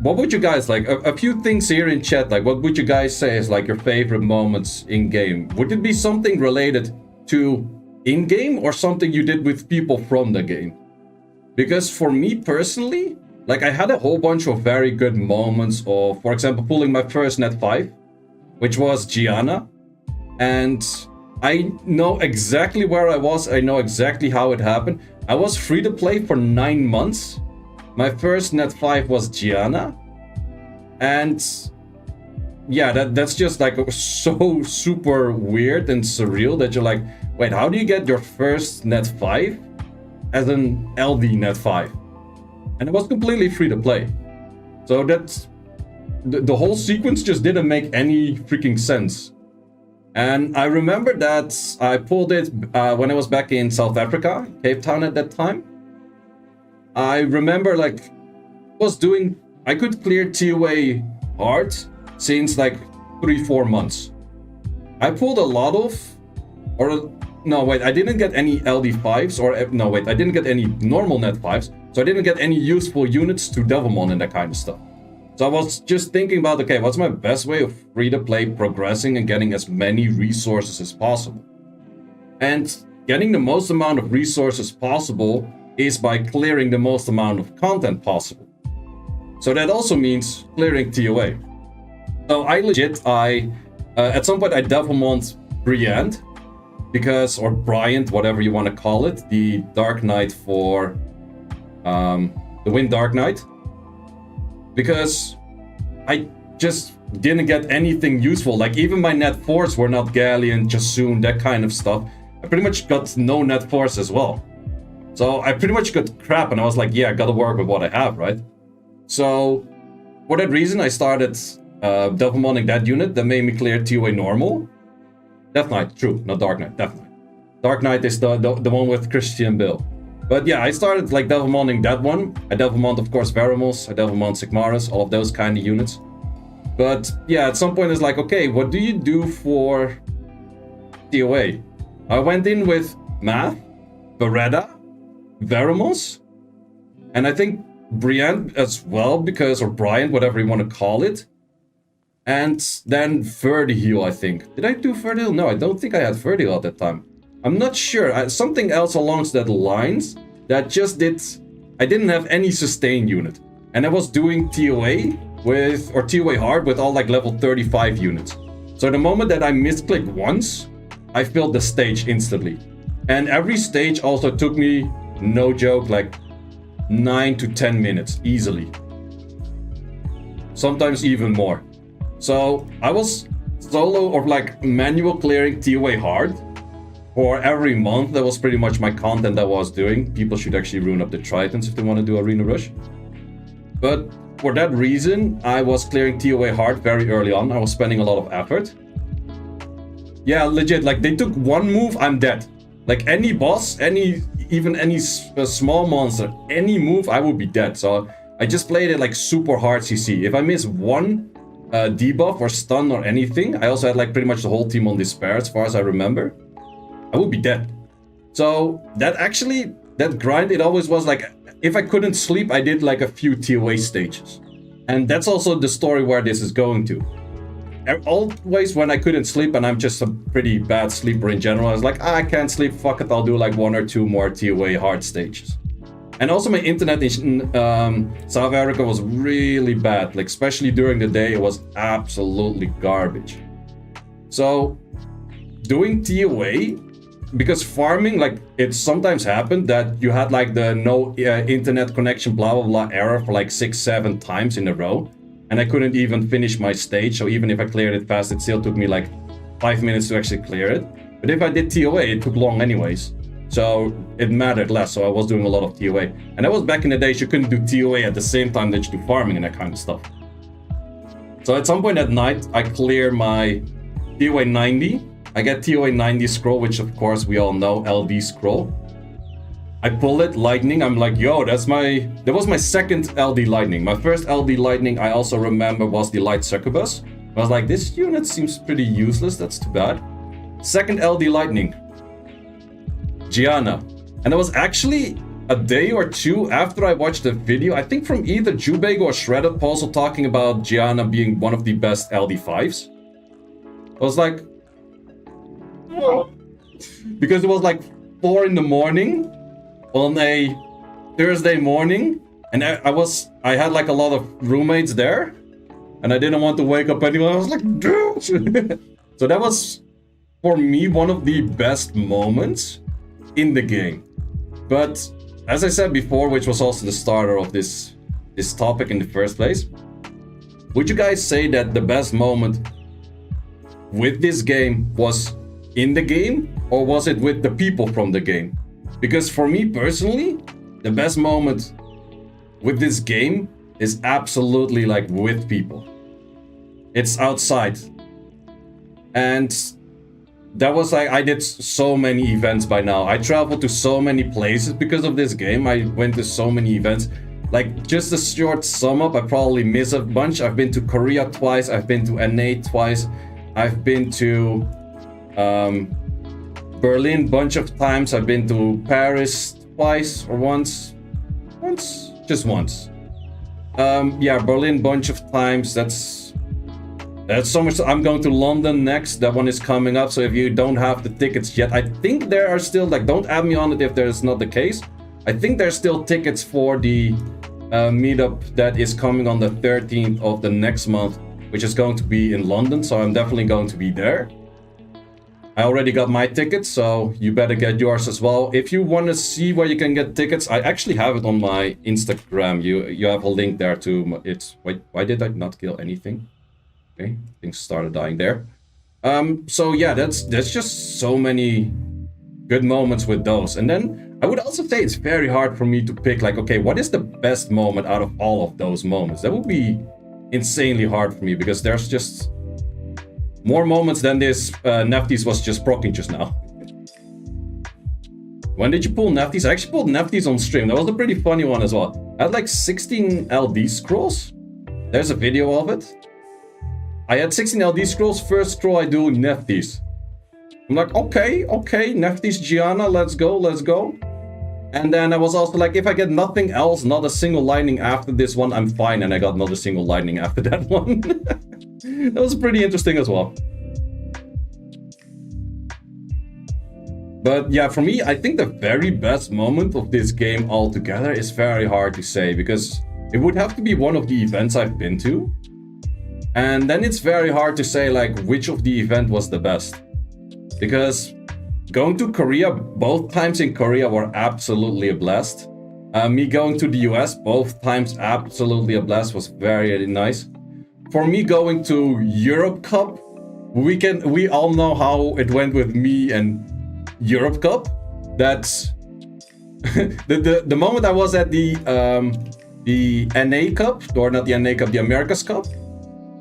what would you guys like? A few things here in chat. Like, what would you guys say is like your favorite moments in game? Would it be something related to in game or something you did with people from the game? Because for me personally, like I had a whole bunch of very good moments of, for example, pulling my first net 5, which was Gianna, and I know exactly where I was. I know exactly how it happened. I was free to play for 9 months. My first net 5 was Gianna. And yeah, that's just like so super weird and surreal that you're like, wait, how do you get your first net 5 as an LD net 5? And it was completely free to play. So that's the whole sequence just didn't make any freaking sense. And I remember that I pulled it when I was back in South Africa, Cape Town at that time. I remember like I could clear TOA hard since like 3-4 months. I pulled a lot of, I didn't get any LD5s I didn't get any normal net 5s. So I didn't get any useful units to Devilmon and that kind of stuff. So I was just thinking about, okay, what's my best way of free-to-play progressing and getting as many resources as possible? And getting the most amount of resources possible is by clearing the most amount of content possible. So that also means clearing TOA. So at some point I Devilmoned Briand, or Bryant, whatever you want to call it, the Dark Knight for the Wind Dark Knight. Because I just didn't get anything useful. Like even my net 4s were not Galleon, Jasoon, that kind of stuff. I pretty much got no net 4s as well. So I pretty much got crap and I was like, yeah, I gotta work with what I have, right? So for that reason, I started Devilmoning that unit that made me clear TOA normal. Death Knight, true, not Dark Knight, Death Knight. Dark Knight is the one with Christian Bale. But yeah, I started like Devilmoning that one. I Devilmond, of course, Veramos. I Devilmond Sigmarus, all of those kind of units. But yeah, at some point it's like, okay, what do you do for TOA? I went in with Math, Beretta, Veramos, and I think Briand as well, or Bryant, whatever you want to call it. And then Verdiheal, I think. Did I do Verdiheal? No, I don't think I had Verdiheal at that time. I'm not sure. Something else along that lines that just did... I didn't have any sustain unit. And I was doing TOA TOA hard with all like level 35 units. So the moment that I misclicked once, I filled the stage instantly. And every stage also took me, no joke, like 9 to 10 minutes easily. Sometimes even more. So I was solo or like manual clearing TOA hard for every month. That was pretty much my content I was doing. People should actually rune up the Tritons if they want to do Arena Rush. But for that reason, I was clearing TOA hard very early on. I was spending a lot of effort. Yeah, legit, like they took one move, I'm dead. Like any boss, even any small monster, any move, I would be dead. So I just played it like super hard CC. If I miss one debuff or stun or anything, I also had like pretty much the whole team on despair as far as I remember, I would be dead. So that grind, it always was like, if I couldn't sleep, I did like a few TOA stages. And that's also the story where this is going to. Always when I couldn't sleep, and I'm just a pretty bad sleeper in general, I was like, I can't sleep, fuck it, I'll do like 1 or 2 more TOA hard stages. And also my internet in South Africa was really bad, like especially during the day, it was absolutely garbage. So doing TOA, because farming, like it sometimes happened that you had like the no internet connection blah blah blah error for like 6-7 times in a row. And I couldn't even finish my stage, so even if I cleared it fast, it still took me like 5 minutes to actually clear it. But if I did TOA, it took long anyways. So it mattered less, so I was doing a lot of TOA. And that was back in the days you couldn't do TOA at the same time that you do farming and that kind of stuff. So at some point at night, I clear my TOA 90. I get TOA 90 scroll, which of course we all know, LD scroll. I pull it, lightning, I'm like, yo, that was my second LD lightning. My first LD lightning, I also remember, was the light succubus. I was like, this unit seems pretty useless, that's too bad. Second LD lightning, Gianna. And it was actually a day or two after I watched the video, I think from either Jubego or Shredded also talking about Gianna being one of the best LD5s. I was like, oh. Because it was like 4 in the morning on a Thursday morning, and I had like a lot of roommates there, and I didn't want to wake up anyone. I was like, dude. So that was for me one of the best moments in the game. But as I said before, which was also the starter of this topic in the first place, would you guys say that the best moment with this game was in the game, or was it with the people from the game? Because for me personally, the best moment with this game is absolutely like with people. It's outside. And that was like, I did so many events by now. I traveled to so many places because of this game. I went to so many events. Like, just a short sum up, I probably miss a bunch. I've been to Korea twice. I've been to NA twice. I've been to Berlin a bunch of times. I've been to Paris twice or once. Just once. Yeah, Berlin bunch of times. That's so much. I'm going to London next. That one is coming up. So if you don't have the tickets yet, I think there are still, like, don't add me on it if there's not the case. I think there's still tickets for the meetup that is coming on the 13th of the next month, which is going to be in London. So I'm definitely going to be there. I already got my tickets, so you better get yours as well. If you want to see where you can get tickets, I actually have it on my Instagram. You have a link there to it's. Wait, why did I not kill anything? Okay, things started dying there. So yeah, there's just so many good moments with those. And then I would also say it's very hard for me to pick, like, okay, what is the best moment out of all of those moments? That would be insanely hard for me, because there's just more moments than this. Nefties was just proccing just now. When did you pull Nefties? I actually pulled Nefties on stream. That was a pretty funny one as well. I had like 16 LD scrolls. There's a video of it. I had 16 LD scrolls. First scroll I do Nefties. I'm like, okay, Nefties Gianna, let's go. And then I was also like, if I get nothing else, not a single lightning after this one, I'm fine. And I got not a single lightning after that one. That was pretty interesting as well. But yeah, for me, I think the very best moment of this game altogether is very hard to say, because it would have to be one of the events I've been to. And then it's very hard to say, like, which of the event was the best. Because going to Korea, both times in Korea were absolutely a blast. Me going to the US, both times absolutely a blast, was very nice. For me going to Europe Cup, we all know how it went with me and Europe Cup. That's the moment I was at the NA Cup, or not the NA Cup, the America's Cup.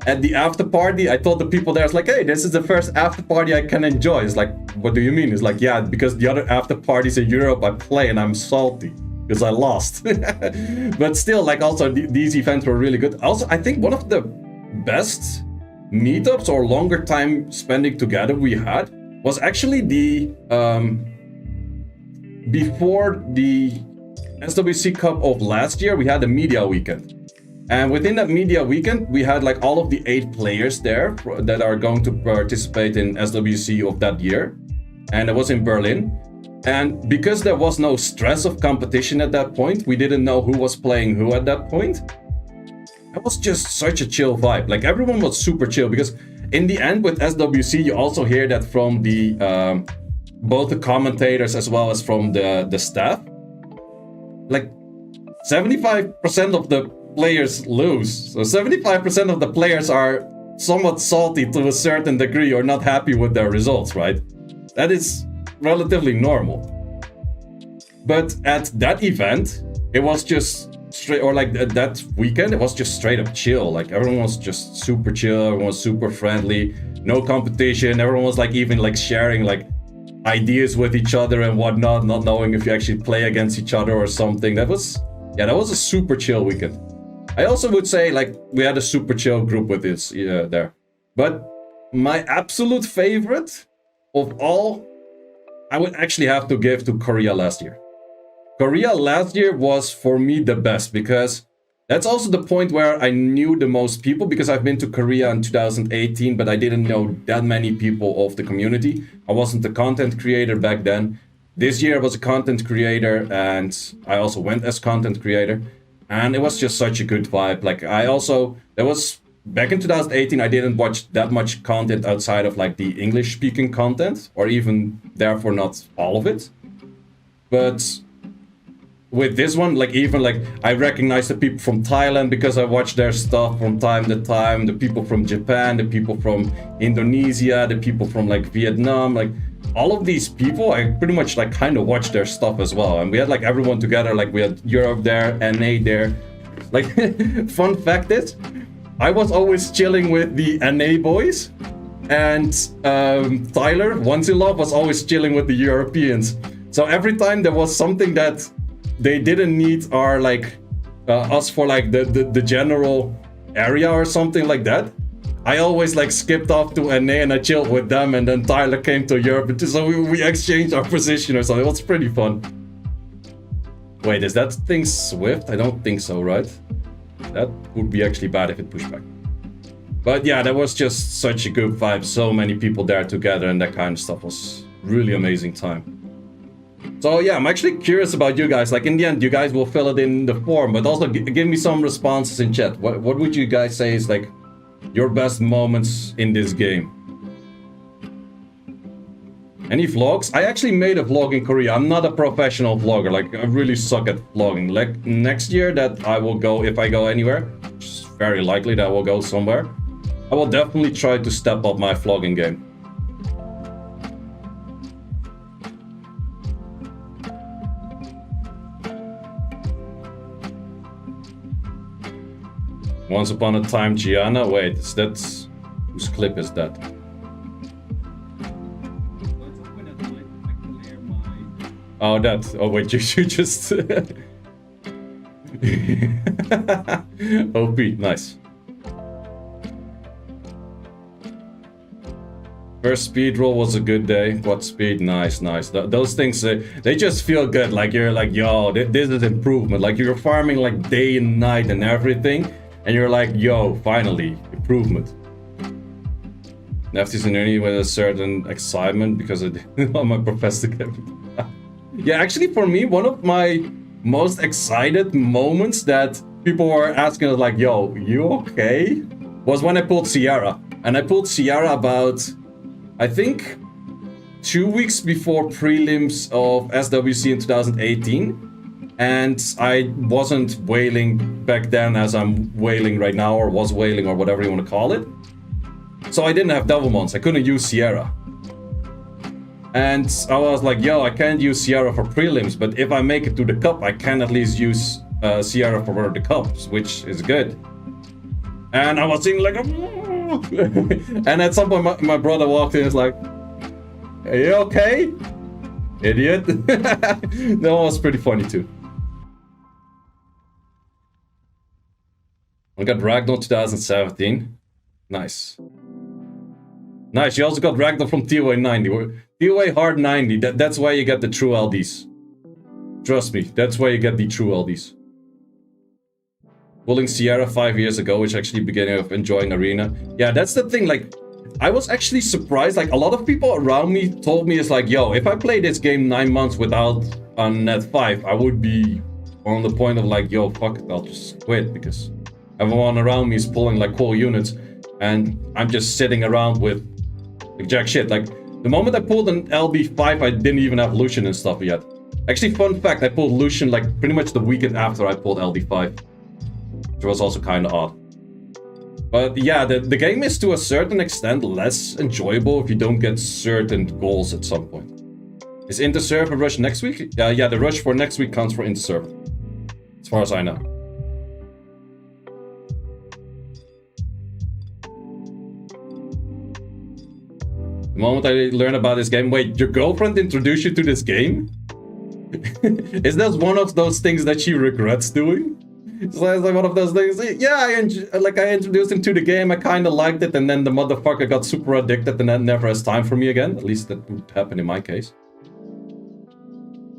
At the after party, I told the people there, it's like, hey, this is the first after party I can enjoy. It's like, what do you mean? It's like, yeah, because the other after parties in Europe I play and I'm salty because I lost. But still, like, also these events were really good. Also, I think one of the best meetups or longer time spending together we had was actually the before the SWC Cup of last year. We had a media weekend. And within that media weekend, we had like all of the 8 players there that are going to participate in SWC of that year. And it was in Berlin. And because there was no stress of competition at that point, we didn't know who was playing who at that point. It was just such a chill vibe. Like, everyone was super chill, because in the end with SWC, you also hear that from the both the commentators as well as from the staff. Like, 75% of the players lose. So 75% of the players are somewhat salty to a certain degree, or not happy with their results, right? That is relatively normal. But at that event, it was just straight, or like that weekend, it was just straight up chill. Like, everyone was just super chill, everyone was super friendly, no competition. Everyone was like even like sharing like ideas with each other and whatnot, not knowing if you actually play against each other or something. That was a super chill weekend. I also would say, like, we had a super chill group with this there. But my absolute favorite of all, I would actually have to give to Korea last year. Korea last year was for me the best because that's also the point where I knew the most people, because I've been to Korea in 2018, but I didn't know that many people of the community. I wasn't a content creator back then. This year I was a content creator, and I also went as content creator. And it was just such a good vibe. Like, back in 2018, I didn't watch that much content outside of like the English speaking content, or even therefore not all of it. But with this one, like, even like I recognize the people from Thailand because I watch their stuff from time to time, the people from Japan, the people from Indonesia, the people from like Vietnam, like all of these people, I pretty much like kind of watch their stuff as well. And we had like everyone together, like we had Europe there, NA there. Like, fun fact is, I was always chilling with the NA boys, and Tyler, once in love, was always chilling with the Europeans. So every time there was something that they didn't need our like us for like the general area or something like that, I always like skipped off to NA and I chilled with them, and then Tyler came to Europe, so we exchanged our position or something. It was pretty fun. Wait, is that thing Swift? I don't think so, right? That would be actually bad if it pushed back. But yeah, that was just such a good vibe. So many people there together and that kind of stuff was really amazing time. So yeah, I'm actually curious about you guys. Like, in the end, you guys will fill it in the form, but also give me some responses in chat. What would you guys say is like your best moments in this game? Any vlogs? I actually made a vlog in Korea. I'm not a professional vlogger. Like, I really suck at vlogging. Like, next year that I will go, if I go anywhere, which is very likely that I will go somewhere, I will definitely try to step up my vlogging game. Once upon a time, Gianna. Wait, that's whose clip is that? Oh, that. Oh, wait, you just. OP, nice. First speed roll was a good day. What speed? Nice, nice. Those things, they just feel good. Like, you're like, yo, this is improvement. Like, you're farming like day and night and everything. And you're like, yo, finally, improvement. Nefty's in uni with a certain excitement because I did on my professor game. Yeah, actually, for me, one of my most excited moments that people were asking, like, yo, you okay? Was when I pulled Sierra. And I pulled Sierra about, I think, 2 weeks before prelims of SWC in 2018. And I wasn't whaling back then as I'm whaling right now, or was whaling, or whatever you want to call it. So I didn't have Devilmons. I couldn't use Sierra. And I was like, yo, I can't use Sierra for prelims, but if I make it to the cup, I can at least use Sierra for the cups, which is good. And I was singing like, and at some point my brother walked in and was like, are you okay? Idiot. That was pretty funny too. I got Ragdoll 2017. Nice. Nice, you also got Ragdoll from TOA 90. TOA hard 90, that's why you get the true LDs. Trust me, that's why you get the true LDs. Pulling Sierra 5 years ago, which actually beginning of enjoying Arena. Yeah, that's the thing, like, I was actually surprised. Like, a lot of people around me told me, it's like, yo, if I play this game 9 months without a net 5, I would be on the point of like, yo, fuck it, I'll just quit, because everyone around me is pulling like cool units, and I'm just sitting around with like jack shit. Like, the moment I pulled an LB5, I didn't even have Lucian and stuff yet. Actually, fun fact, I pulled Lucian like pretty much the weekend after I pulled LB5. Which was also kind of odd. But yeah, the game is to a certain extent less enjoyable if you don't get certain goals at some point. Is Interserve a rush next week? Yeah, the rush for next week counts for Interserve. As far as I know. The moment I learned about this game... Wait, your girlfriend introduced you to this game? Is that one of those things that she regrets doing? So it's like one of those things. Yeah, I introduced him to the game. I kind of liked it, and then the motherfucker got super addicted, and then never has time for me again. At least that would happen in my case.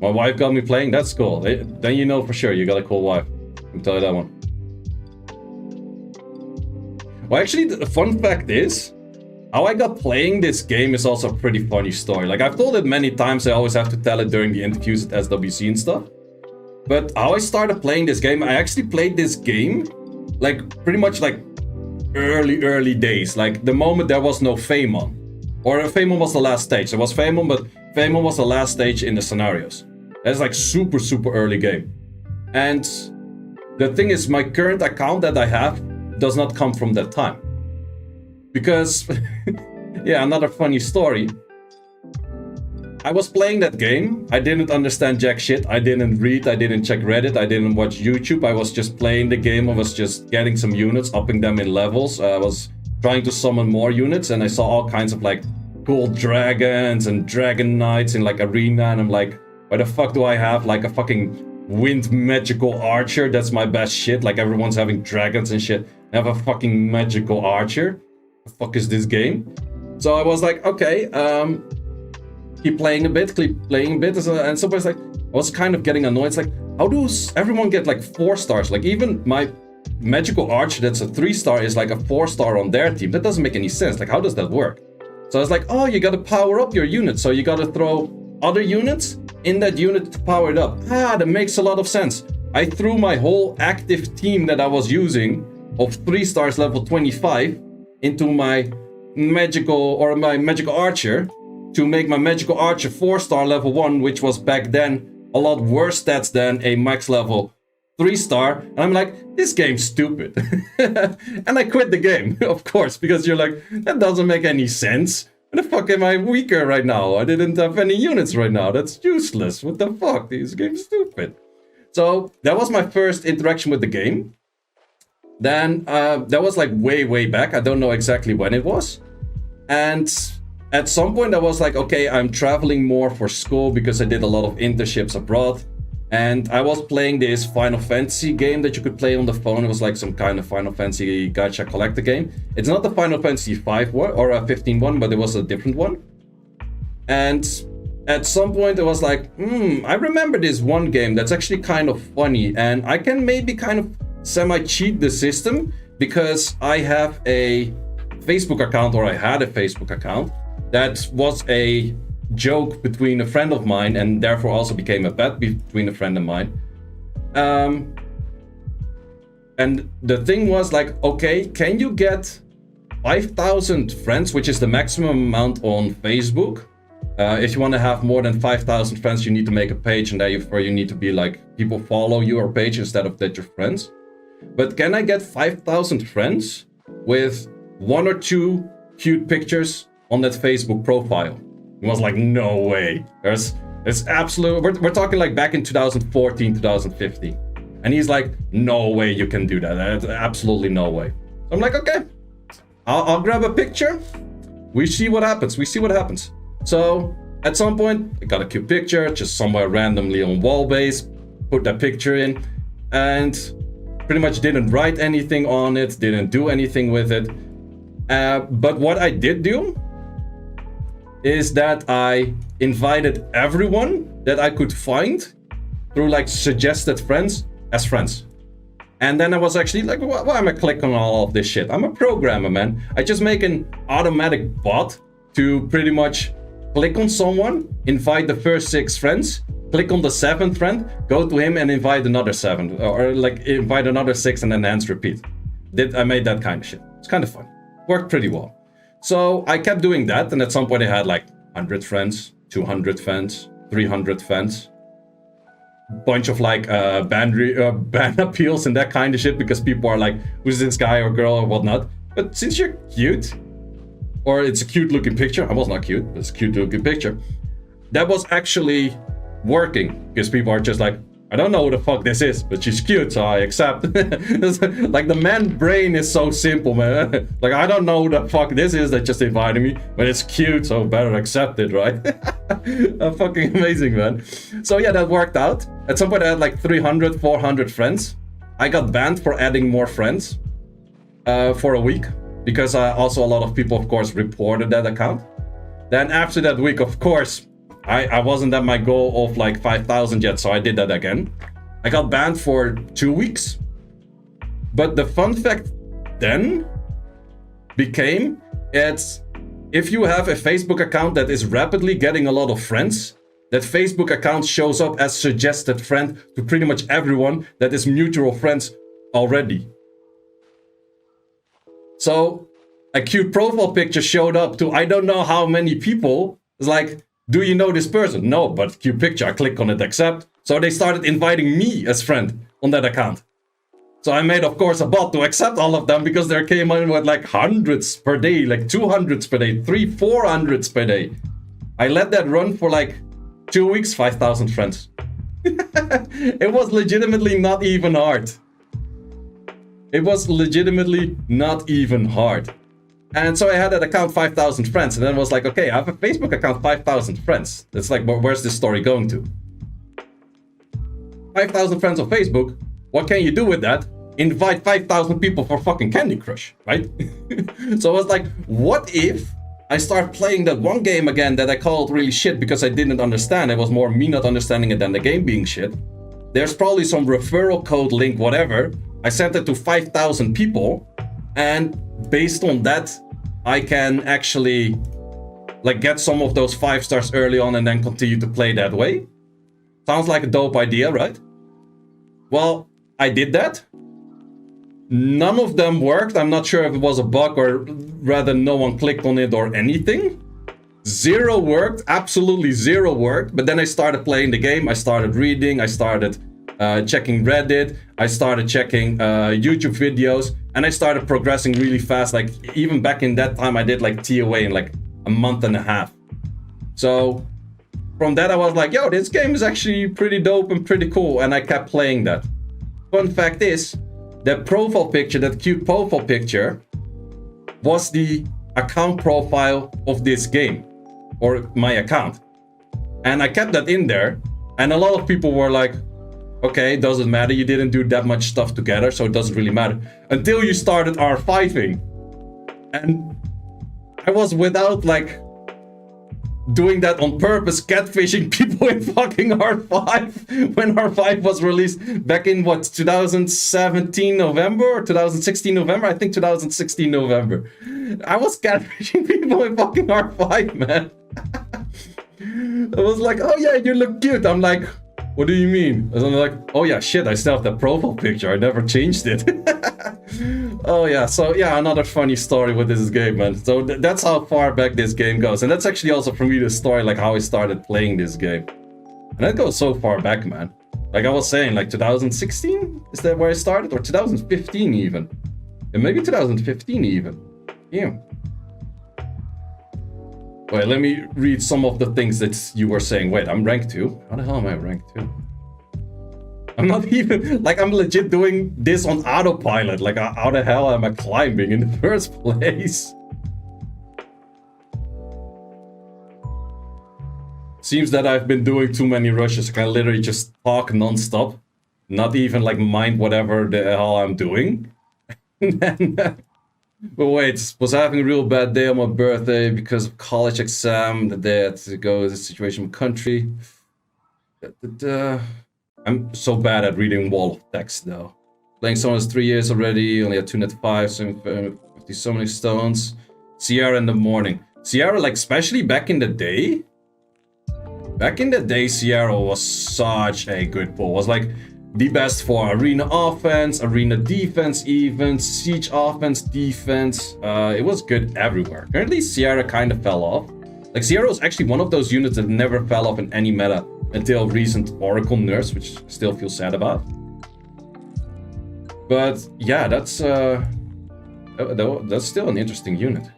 My wife got me playing. That's cool. Then you know for sure you got a cool wife. I can tell you that one. Well, actually, the fun fact is, how I got playing this game is also a pretty funny story. Like, I've told it many times, I always have to tell it during the interviews at SWC and stuff. But how I started playing this game, I actually played this game, like, pretty much like early days. Like, the moment there was no Famon. Or Famon was the last stage. There was Famon, but Famon was the last stage in the scenarios. That's like super early game. And the thing is, my current account that I have does not come from that time. Because, yeah, another funny story. I was playing that game. I didn't understand jack shit. I didn't read. I didn't check Reddit. I didn't watch YouTube. I was just playing the game. I was just getting some units, upping them in levels. I was trying to summon more units, and I saw all kinds of like cool dragons and dragon knights in like arena, and I'm like, why the fuck do I have like a fucking wind magical archer? That's my best shit. Like, everyone's having dragons and shit. I have a fucking magical archer. The fuck is this game? So I was like, okay, keep playing a bit, and somebody's like, I was kind of getting annoyed. It's like, how does everyone get like 4 stars? Like, even my magical archer that's a 3-star is like a 4-star on their team. That doesn't make any sense. Like, how does that work? So I was like, oh, you gotta power up your unit, so you gotta throw other units in that unit to power it up. Ah, that makes a lot of sense. I threw my whole active team that I was using of 3 stars level 25 into my magical archer to make my magical archer 4-star level 1, which was back then a lot worse stats than a max level 3-star. And I'm like, this game's stupid. And I quit the game, of course, because you're like, that doesn't make any sense. What the fuck am I weaker right now? I didn't have any units right now. That's useless. What the fuck? This game's stupid. So that was my first interaction with the game. Then that was like way back. I don't know exactly when it was. And at some point I was like, okay, I'm traveling more for school because I did a lot of internships abroad. And I was playing this Final Fantasy game that you could play on the phone. It was like some kind of Final Fantasy gacha collector game. It's not the Final Fantasy 5 one or a 15 one, but it was a different one. And at some point it was like, I remember this one game that's actually kind of funny, and I can maybe kind of semi-cheat the system because I have a Facebook account, or I had a Facebook account, that was a joke between a friend of mine, and therefore also became a bet between a friend of mine. And the thing was like, okay, can you get 5,000 friends, which is the maximum amount on Facebook? If you want to have more than 5,000 friends, you need to make a page, and therefore you need to be like, people follow your page instead of that you're friends. But can I get 5,000 friends with 1 or 2 cute pictures on that Facebook profile? It was like, no way. There's absolute, we're talking like back in 2014, 2015. And he's like, no way you can do that. There's absolutely no way. So I'm like, okay, I'll grab a picture. We see what happens. So at some point, I got a cute picture, just somewhere randomly on Wallbase, put that picture in, and pretty much didn't write anything on it, didn't do anything with it. But what I did do is that I invited everyone that I could find through like suggested friends as friends. And then I was actually like, why am I clicking on all of this shit? I'm a programmer, man. I just make an automatic bot to pretty much click on someone, invite the first 6 friends, click on the 7th friend, go to him and invite another 7, or like invite another 6 and then hence repeat. I made that kind of shit. It's kind of fun. Worked pretty well. So I kept doing that, and at some point I had like 100 friends, 200 friends, 300 friends. Bunch of like ban appeals and that kind of shit, because people are like, who's this guy or girl or whatnot. But since you're cute, or it's a cute looking picture, I was not cute, but it's a cute looking picture, that was actually working, because people are just like, I don't know who the fuck this is, but she's cute, so I accept. Like, the man brain is so simple, man. Like, I don't know who the fuck this is that just invited me, but it's cute, so better accept it, right? Fucking amazing, man. So yeah, that worked out. At some point I had like 300, 400 friends. I got banned for adding more friends for a week, because also a lot of people, of course, reported that account. Then after that week, of course, I wasn't at my goal of like 5,000 yet, so I did that again. I got banned for 2 weeks. But the fun fact then became, it's if you have a Facebook account that is rapidly getting a lot of friends, that Facebook account shows up as suggested friend to pretty much everyone that is mutual friends already. So a cute profile picture showed up to I don't know how many people. It's like, do you know this person? No, but cute picture. I click on it, accept. So they started inviting me as friend on that account. So I made, of course, a bot to accept all of them because there came in with like hundreds per day, like 200s per day, 400s per day. I let that run for like 2 weeks, 5,000 friends. It was legitimately not even hard. It was legitimately not even hard. And so I had that account 5,000 friends, and then was like, okay, I have a Facebook account 5,000 friends. It's like, where's this story going to? 5,000 friends on Facebook. What can you do with that? Invite 5,000 people for fucking Candy Crush, right? So I was like, what if I start playing that one game again that I called really shit because I didn't understand. It was more me not understanding it than the game being shit. There's probably some referral code link, whatever. I sent it to 5,000 people, and based on that, I can actually like get some of those 5 stars early on and then continue to play that way. Sounds like a dope idea, right? Well, I did that. None of them worked. I'm not sure if it was a bug or rather no one clicked on it or anything. 0 worked, absolutely 0 worked. But then I started playing the game. I started reading. I started checking Reddit. I started checking YouTube videos. And I started progressing really fast. Like even back in that time, I did like TOA in like a month and a half. So from that, I was like, yo, this game is actually pretty dope and pretty cool. And I kept playing that. Fun fact is, that profile picture, that cute profile picture, was the account profile of this game, or my account. And I kept that in there, and a lot of people were like, okay, it doesn't matter, you didn't do that much stuff together, so it doesn't really matter. Until you started R5ing. And I was without like doing that on purpose, catfishing people in fucking R5 when R5 was released back in what, 2017 November or 2016 November? I think 2016 November. I was catfishing people in fucking R5, man. I was like, oh yeah, you look cute. I'm like, what do you mean? And I'm like, oh yeah, shit, I still have that profile picture. I never changed it. Oh yeah, so yeah, another funny story with this game, man. So that's how far back this game goes. And that's actually also for me the story, like how I started playing this game. And that goes so far back, man. Like I was saying, like 2016? Is that where I started? Or 2015 even? And maybe 2015 even. Yeah. Wait, let me read some of the things that you were saying. Wait, I'm rank 2? How the hell am I rank 2? I'm not even, like, I'm legit doing this on autopilot. Like, how the hell am I climbing in the first place? Seems that I've been doing too many rushes. I can literally just talk non-stop. Not even, like, mind whatever the hell I'm doing. But wait, was having a real bad day on my birthday because of college exam. The day I had to go to the situation in country. I'm so bad at reading wall of text though. Playing Summoners 3 years already, only had 205, 50 summoning stones. Sierra in the morning. Sierra, like especially back in the day. Back in the day, Sierra was such a good pull. Was like the best for arena offense, arena defense even, siege offense, defense. It was good everywhere. Currently, Sierra kind of fell off. Like, Sierra was actually one of those units that never fell off in any meta until recent Oracle nerfs, which I still feel sad about. But yeah, that's still an interesting unit.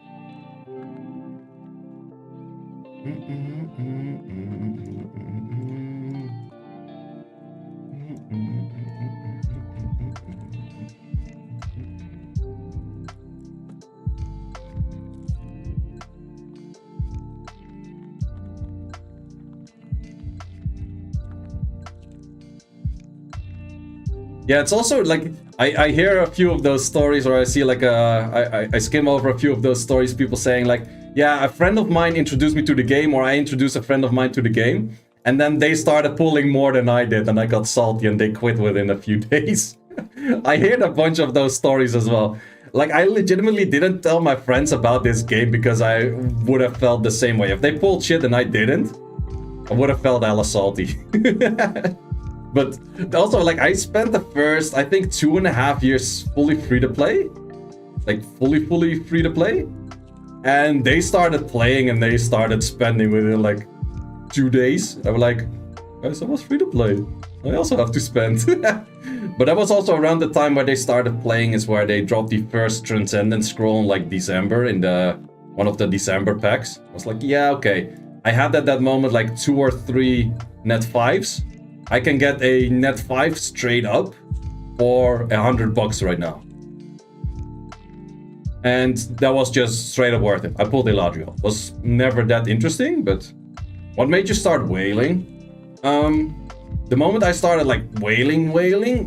Yeah, it's also like I hear a few of those stories, or I see like I skim over a few of those stories, people saying like, Yeah, a friend of mine introduced me to the game, or I introduced a friend of mine to the game, and then they started pulling more than I did, and I got salty and they quit within a few days. I heard a bunch of those stories as well. Like, I legitimately didn't tell my friends about this game because I would have felt the same way. If they pulled shit and I didn't, I would have felt hella salty. But also, like, I spent the first, I think, 2.5 years fully free-to-play. Like, fully free-to-play. And they started playing and they started spending within, like, 2 days. I was like, guys, I was free-to-play. I also have to spend. But that was also around the time where they started playing, is where they dropped the first Transcendent Scroll in, like, December, in the one of the December packs. I was like, yeah, okay. I had at that moment, like, 2 or 3 net 5s. I can get a net 5 straight up for $100 right now. And that was just straight up worth it. I pulled Eladriel. Was never that interesting, but what made you start whaling? The moment I started like whaling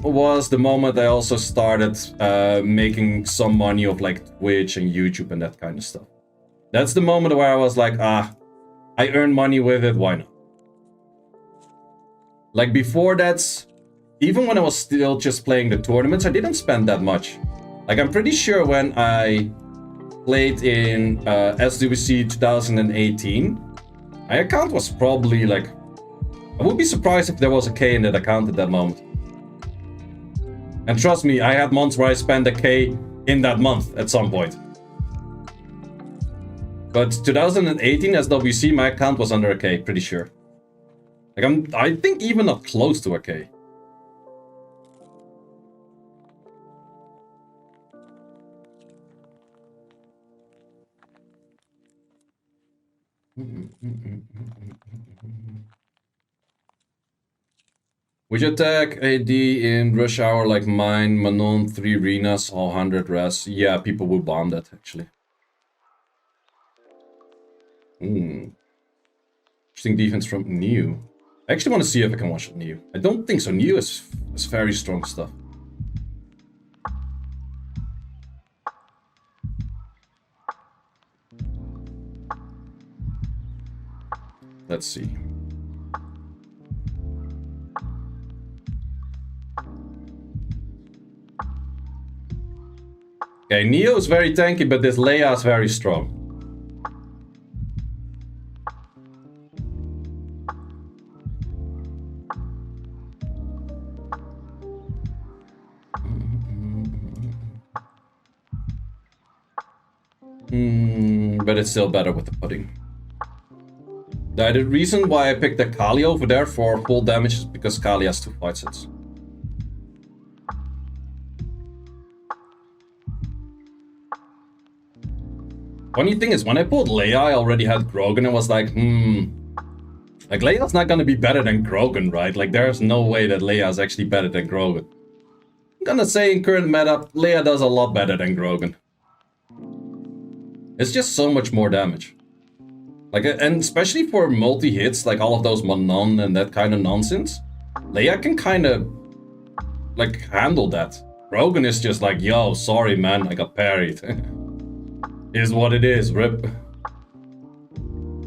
was the moment I also started making some money of like Twitch and YouTube and that kind of stuff. That's the moment where I was like, I earn money with it, why not? Like before that, even when I was still just playing the tournaments, I didn't spend that much. Like I'm pretty sure when I played in SWC 2018, my account was probably like, I would be surprised if there was a K in that account at that moment. And trust me, I had months where I spent a K in that month at some point. But 2018 SWC, my account was under a K, pretty sure. Like I think even not close to a K. Would you attack AD in rush hour like mine, Manon, 3 arenas, all 100 res? Yeah, people would bomb that actually. Interesting defense from New. I actually want to see if I can watch New. I don't think so. New is very strong stuff. Let's see. Okay, Neo is very tanky, but this Leia is very strong. But it's still better with the pudding. The reason why I picked the Kali over there for full damage is because Kali has 2 fight sets. Funny thing is, when I pulled Leia, I already had Grogan and was like, like Leia's not gonna be better than Grogan, right? Like there's no way that Leia is actually better than Grogan. I'm gonna say in current meta, Leia does a lot better than Grogan. It's just so much more damage. Like, and especially for multi-hits, like all of those Manon and that kind of nonsense, Leia can kind of, like, handle that. Grogan is just like, yo, sorry man, I got parried. Is what it is, rip.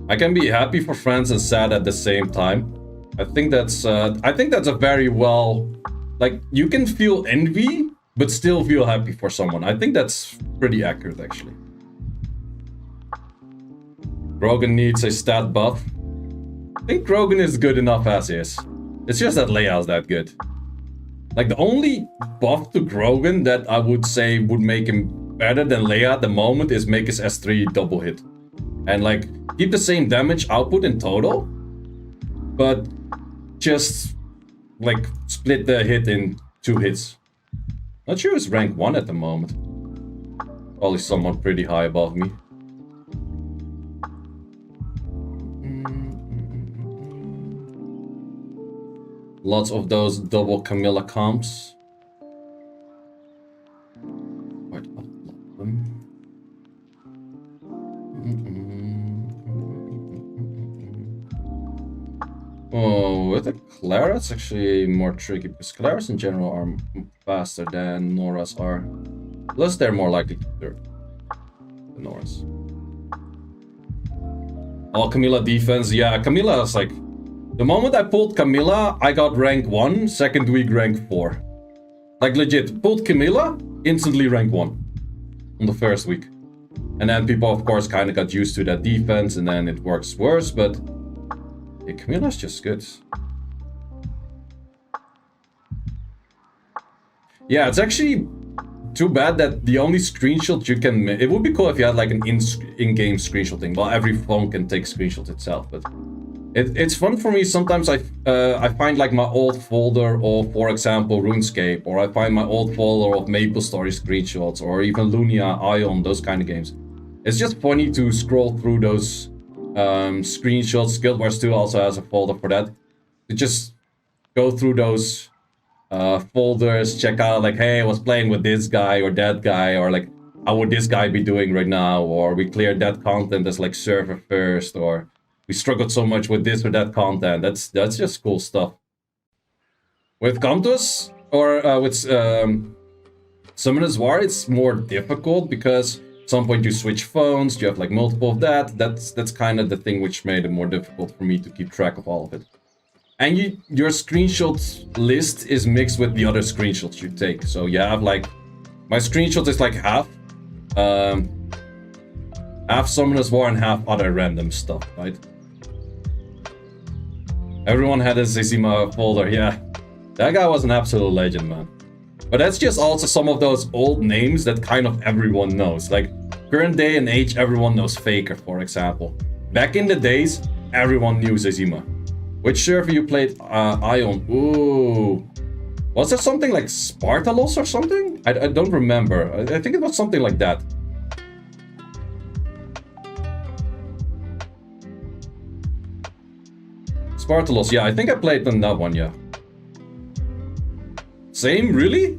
I can be happy for friends and sad at the same time. I think that's a very well, like, you can feel envy, but still feel happy for someone. I think that's pretty accurate, actually. Grogan needs a stat buff. I think Grogan is good enough as is. It's just that Leia's that good. Like, the only buff to Grogan that I would say would make him better than Leia at the moment is make his S3 double hit. And, like, keep the same damage output in total, but just, like, split the hit in 2 hits. Not sure it's rank 1 at the moment. Probably someone pretty high above me. Lots of those double Camilla comps. Quite a lot of them. Oh, with a Clara, it's actually more tricky because Claras in general are faster than Noras are. Plus, they're more likely to turn than Noras. Oh, Camilla defense. Yeah, Camilla is like... The moment I pulled Camilla, I got rank 1, second week rank 4. Like legit, pulled Camilla, instantly rank 1. On the first week. And then people, of course, kind of got used to that defense, and then it works worse, but... Yeah, Camilla's just good. Yeah, it's actually too bad that the only screenshot you can... It would be cool if you had like an in-game screenshotting. Well, every phone can take screenshots itself, but... It's fun for me. Sometimes I find like my old folder of, for example, RuneScape, or I find my old folder of MapleStory screenshots, or even Lunia, Ion, those kind of games. It's just funny to scroll through those screenshots. Guild Wars 2 also has a folder for that. To just go through those folders, check out like, hey, I was playing with this guy or that guy, or like, how would this guy be doing right now? Or we cleared that content as like server first, or we struggled so much with this or that content. That's just cool stuff. With Comtus or with Summoner's War, it's more difficult because at some point you switch phones, you have like multiple of that. That's kind of the thing which made it more difficult for me to keep track of all of it. And your screenshot list is mixed with the other screenshots you take. So you have like, my screenshot is like half Summoner's War and half other random stuff, right? Everyone had a Zizima folder, yeah. That guy was an absolute legend, man. But that's just also some of those old names that kind of everyone knows. Like, current day and age, everyone knows Faker, for example. Back in the days, everyone knew Zizima. Which server you played Ion? Ooh. Was there something like Spartalos or something? I don't remember. I think it was something like that. Spartalos, yeah, I think I played on that one, yeah. Same, really?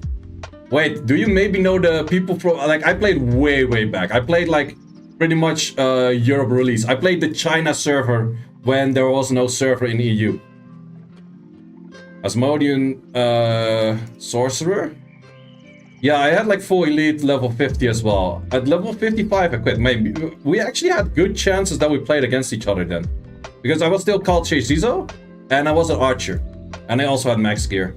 Wait, do you maybe know the people from... Like, I played way back. I played, like, pretty much Europe release. I played the China server when there was no server in EU. Asmodean Sorcerer? Yeah, I had, like, full elite level 50 as well. At level 55, I quit. Maybe. We actually had good chances that we played against each other then. Because I was still called Seiishizo, and I was an archer. And I also had max gear.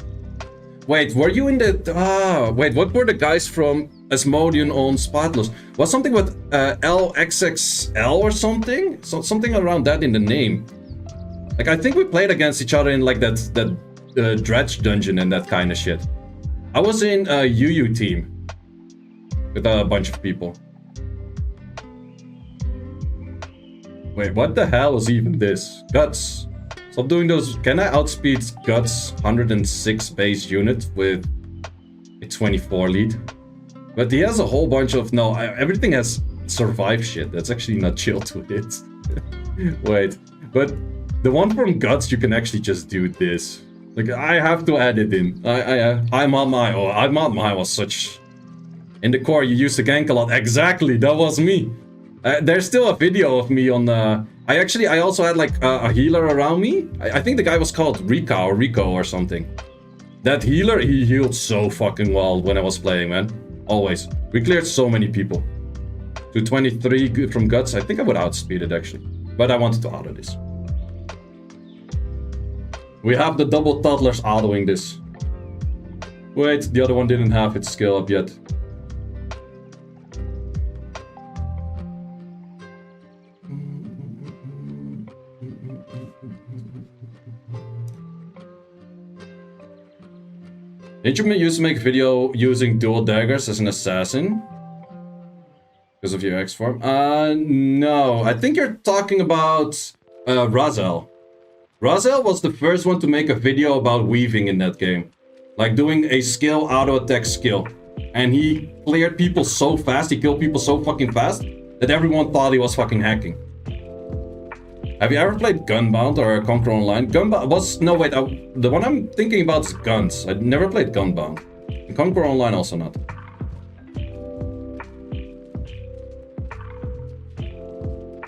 Wait, were you in the... wait, what were the guys from Asmodean on Spartalos? Was something with LXXL or something? So, something around that in the name. Like, I think we played against each other in like that dredge dungeon and that kind of shit. I was in a UU team. With a bunch of people. Wait, what the hell is even this? Guts. Stop doing those. Can I outspeed Guts 106 base unit with a 24 lead? But he has a whole bunch of... No, everything has survive shit. That's actually not chill to hit. Wait, but the one from Guts, you can actually just do this. Like, I have to add it in. I'm on my... Oh, I'm on my... was such... In the core, you used to gank a lot. Exactly, that was me. There's still a video of me on I also had like a healer around me. I think the guy was called Rika or Rico or something. That healer, he healed so fucking well when I was playing, man. Always. We cleared so many people. To 23 from Guts, I think I would outspeed it actually. But I wanted to auto this. We have the double toddlers autoing this. Wait, the other one didn't have its skill up yet. Did you used to make a video using dual daggers as an assassin? Because of your X form? No. I think you're talking about Razel. Razel was the first one to make a video about weaving in that game. Like doing a skill auto attack skill. And he cleared people so fast, he killed people so fucking fast, that everyone thought he was fucking hacking. Have you ever played Gunbound or Conquer Online? Gunbound was... No, wait. The one I'm thinking about is Guns. I never played Gunbound. And Conquer Online also not.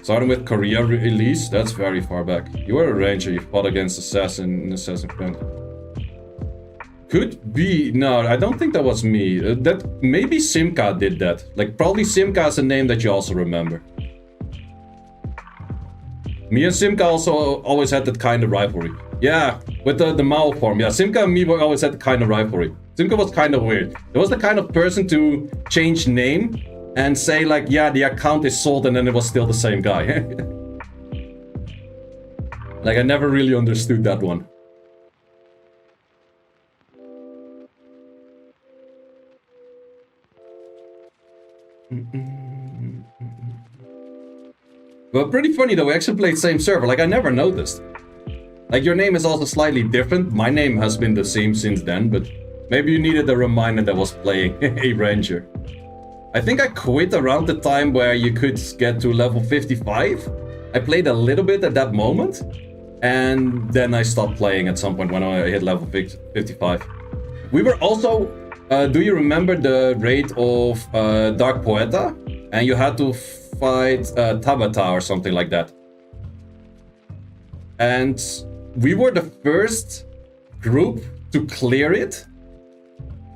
Starting with Korea release? That's very far back. You were a ranger. You fought against Assassin in Assassin Creed. Could be... No, I don't think that was me. That maybe Simka did that. Like, probably Simka is a name that you also remember. Me and Simka also always had that kind of rivalry. Yeah, with the Mao form. Yeah, Simka and me always had the kind of rivalry. Simka was kind of weird. It was the kind of person to change name and say like, yeah, the account is sold, and then it was still the same guy. Like, I never really understood that one. But pretty funny though, we actually played same server. Like, I never noticed. Like, your name is also slightly different. My name has been the same since then, but maybe you needed a reminder that I was playing a ranger. I think I quit around the time where you could get to level 55. I played a little bit at that moment, and then I stopped playing at some point when I hit level 55. We were also... do you remember the raid of Dark Poeta? And you had to fight Tabata or something like that. And we were the first group to clear it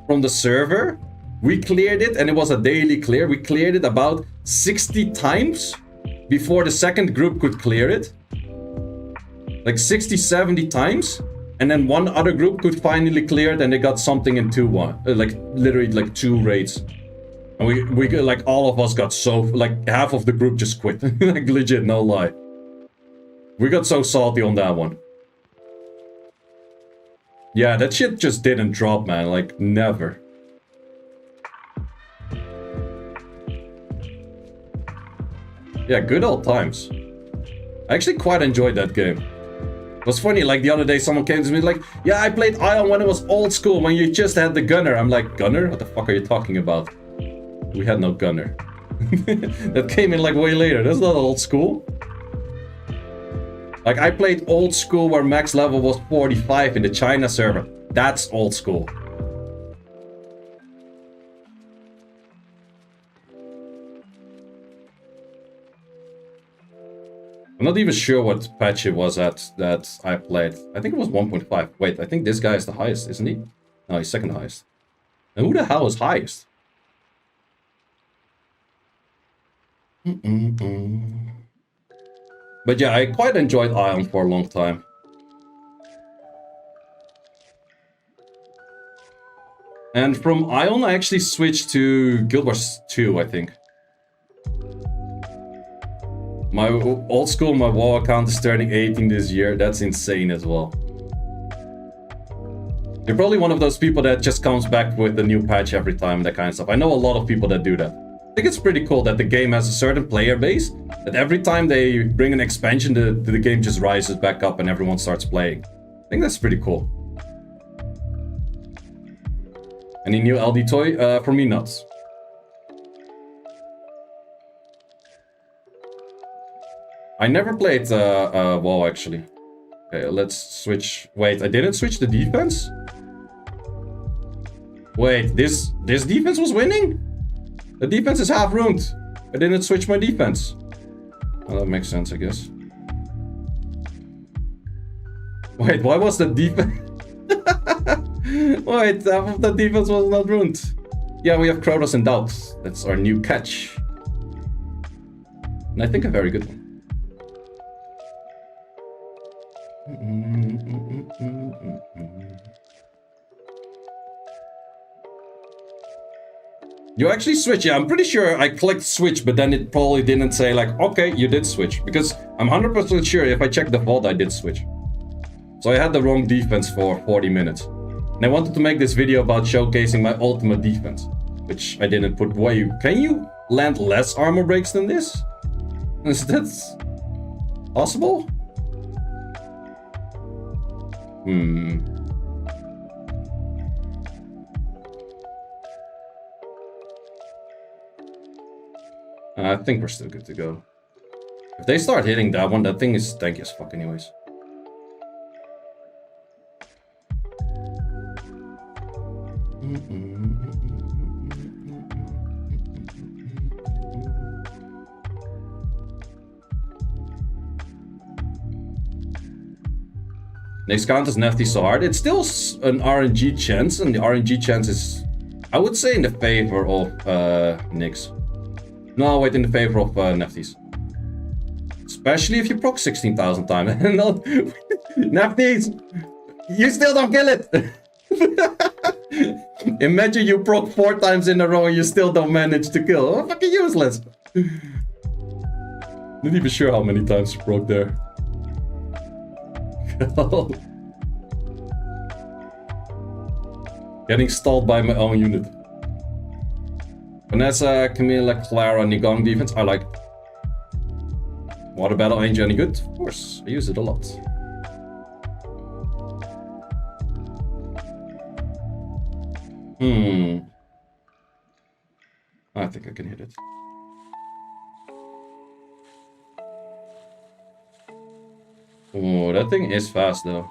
from the server. We cleared it, and it was a daily clear. We cleared it about 60 times before the second group could clear it. Like 60, 70 times. And then one other group could finally clear it, and they got something in 2-1. Like, literally, like 2 raids. And we like, all of us got so... Like, half of the group just quit. Like, legit, no lie. We got so salty on that one. Yeah, that shit just didn't drop, man. Like, never. Yeah, good old times. I actually quite enjoyed that game. It was funny, like the other day someone came to me like, yeah, I played Ion when it was old school, when you just had the gunner. I'm like, gunner? What the fuck are you talking about? We had no gunner. That came in like way later. That's not old school. Like, I played old school where max level was 45 in the China server. That's old school. I'm not even sure what patch it was at that I played. I think it was 1.5. Wait, I think this guy is the highest, isn't he? No, he's second highest. And who the hell is highest? But yeah, I quite enjoyed Ion for a long time. And from Ion, I actually switched to Guild Wars 2, I think. My old school, my WoW account is turning 18 this year. That's insane as well. You're probably one of those people that just comes back with a new patch every time, that kind of stuff. I know a lot of people that do that. I think it's pretty cool that the game has a certain player base, that every time they bring an expansion, the game just rises back up and everyone starts playing. I think that's pretty cool. Any new LD toy? For me, nuts. I never played WoW, actually. Okay, let's switch. Wait, I didn't switch the defense? Wait, this defense was winning? The defense is half ruined. I didn't switch my defense. Well, that makes sense, I guess. Wait, why was the defense... Wait, half of the defense was not ruined. Yeah, we have Kronos in doubt. That's our new catch. And I think a very good one. You actually switch. Yeah, I'm pretty sure I clicked switch, but then it probably didn't say like, okay, you did switch. Because I'm 100% sure if I check the vault, I did switch. So I had the wrong defense for 40 minutes. And I wanted to make this video about showcasing my ultimate defense, which I didn't put. Why? Can you land less armor breaks than this? Is that possible? I think we're still good to go. If they start hitting that one, that thing is tanky as fuck anyways. Next count is Nefty so hard. It's still an RNG chance, and the RNG chance is, I would say, in the favor of Nyx. No, wait, in the favor of Nefties. It's Especially if you proc 16,000 times. No, Nafties, you still don't kill it. Imagine you proc 4 times in a row and you still don't manage to kill. Oh, fucking useless. Not even sure how many times you proc there. Getting stalled by my own unit. Vanessa, Camilla, Clara, Nigong defense. I like. Water battle angel any good? Of course, I use it a lot. I think I can hit it. Oh, that thing is fast though.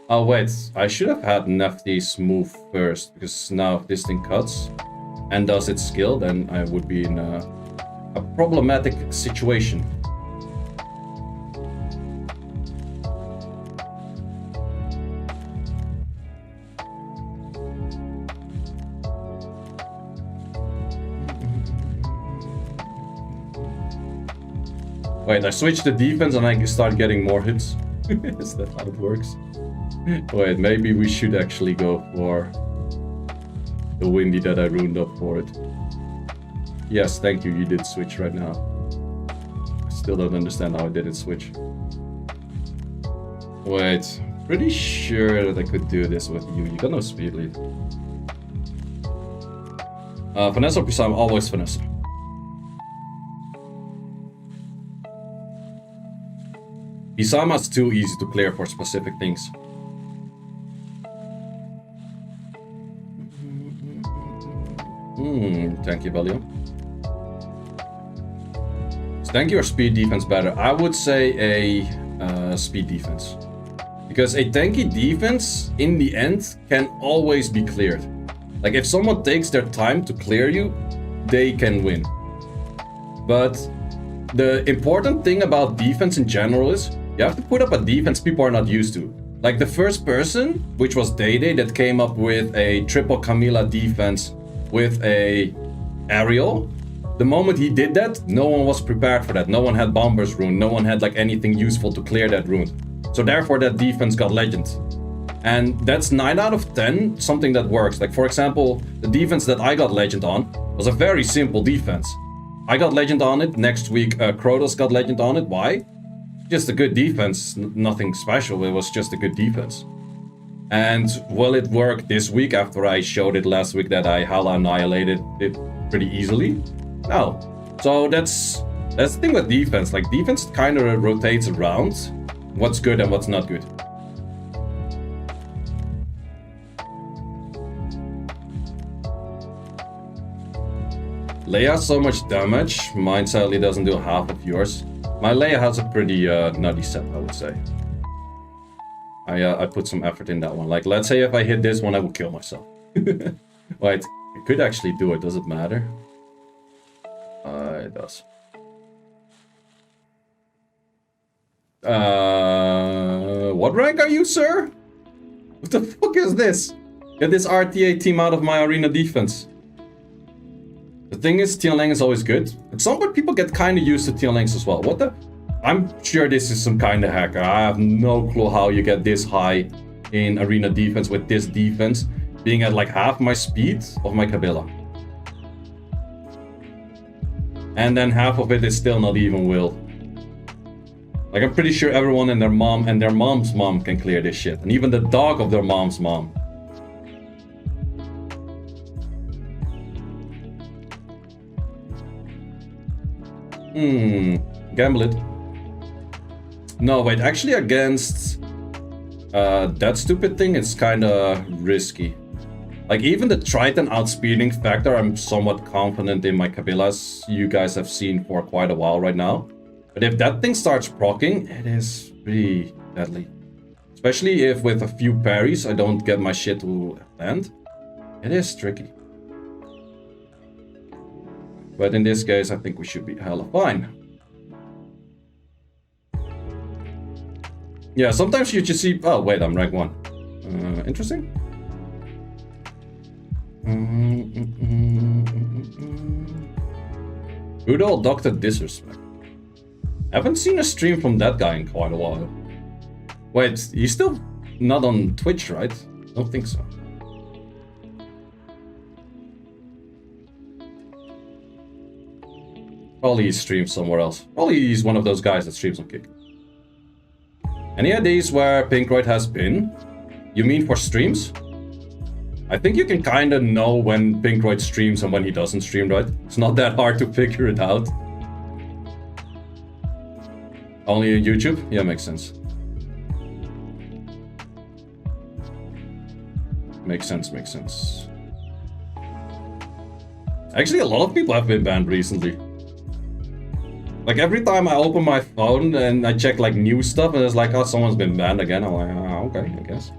Oh wait, I should have had Nefty's move first, because now if this thing cuts and does its skill, then I would be in a problematic situation. Wait, I switched the defense and I start getting more hits. Is that how it works? Wait, maybe we should actually go for the windy that I ruined up for it. Yes, thank you, you did switch right now. I still don't understand how I didn't switch. Wait, pretty sure that I could do this with you. You got no speed lead. Vanessa or Pisam? Always Vanessa. Pisama's too easy to clear for specific things. Thank you, Valio. Is tanky or speed defense better? I would say a speed defense. Because a tanky defense, in the end, can always be cleared. Like, if someone takes their time to clear you, they can win. But the important thing about defense in general is you have to put up a defense people are not used to. Like the first person, which was Day that came up with a triple Camilla defense with a aerial. The moment he did that, no one was prepared for that. No one had Bomber's Rune. No one had like anything useful to clear that rune. So therefore that defense got legend. And that's 9 out of 10, something that works. Like for example, the defense that I got legend on was a very simple defense. I got legend on it. Next week, Krotos got legend on it. Why? Just a good defense, nothing special, it was just a good defense. And will it work this week after I showed it last week that I Hala annihilated it pretty easily? No. So that's the thing with defense, like defense kind of rotates around what's good and what's not good. Leia so much damage, mine sadly doesn't do half of yours. My Leia has a pretty nutty set, I would say. I put some effort in that one. Like, let's say if I hit this one, I will kill myself. Wait, it could actually do it. Does it matter? It does. What rank are you, sir? What the fuck is this? Get this RTA team out of my arena defense. The thing is, Tianlang is always good. At some point, people get kind of used to Tianlangs as well. What the? I'm sure this is some kind of hacker. I have no clue how you get this high in arena defense with this defense being at like half my speed of my Kabila. And then half of it is still not even will. Like, I'm pretty sure everyone and their mom and their mom's mom can clear this shit. And even the dog of their mom's mom. Gamble it. No, wait, actually against that stupid thing, it's kind of risky. Like, even the Triton outspeeding factor, I'm somewhat confident in my Kabilas. You guys have seen for quite a while right now. But if that thing starts proccing, it is pretty deadly. Especially if with a few parries I don't get my shit to land. It is tricky. But in this case, I think we should be hella fine. Yeah, sometimes you just see... Oh, wait, I'm rank 1. Interesting. Brutal Dr. Disrespect. I haven't seen a stream from that guy in quite a while. Wait, he's still not on Twitch, right? Don't think so. Probably he streams somewhere else. Probably he's one of those guys that streams on Kick. Any ideas where Pinkroyd has been? You mean for streams? I think you can kind of know when Pinkroyd streams and when he doesn't stream, right? It's not that hard to figure it out. Only on YouTube? Yeah, makes sense. Makes sense, makes sense. Actually, a lot of people have been banned recently. Like, every time I open my phone and I check, like, new stuff, and it's like, oh, someone's been banned again. I'm like, oh, okay, I guess.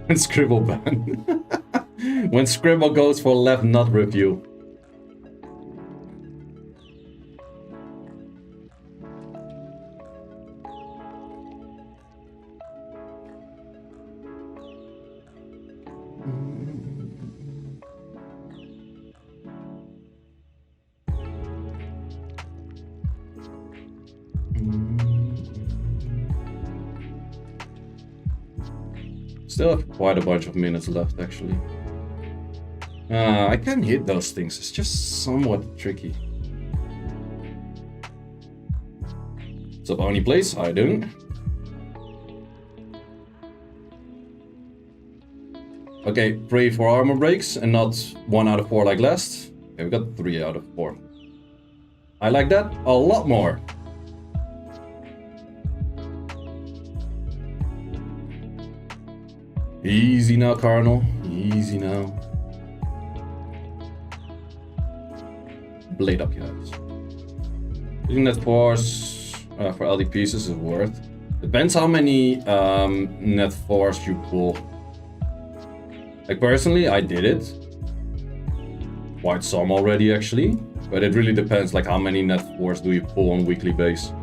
And Scribble ban. When Scribble goes for left nut review. Still have quite a bunch of minutes left, actually. I can hit those things, it's just somewhat tricky. What's up, Oni Place? How you doing? Okay, 3 for armor breaks and not 1 out of 4 like last. Okay, we got 3 out of 4. I like that a lot more. Easy now, Cardinal. Easy now. Blade up, guys. Using that force for LD pieces is worth. Depends how many net force you pull. Like, personally, I did it. Quite some already, actually. But it really depends, like, how many net force do you pull on weekly base.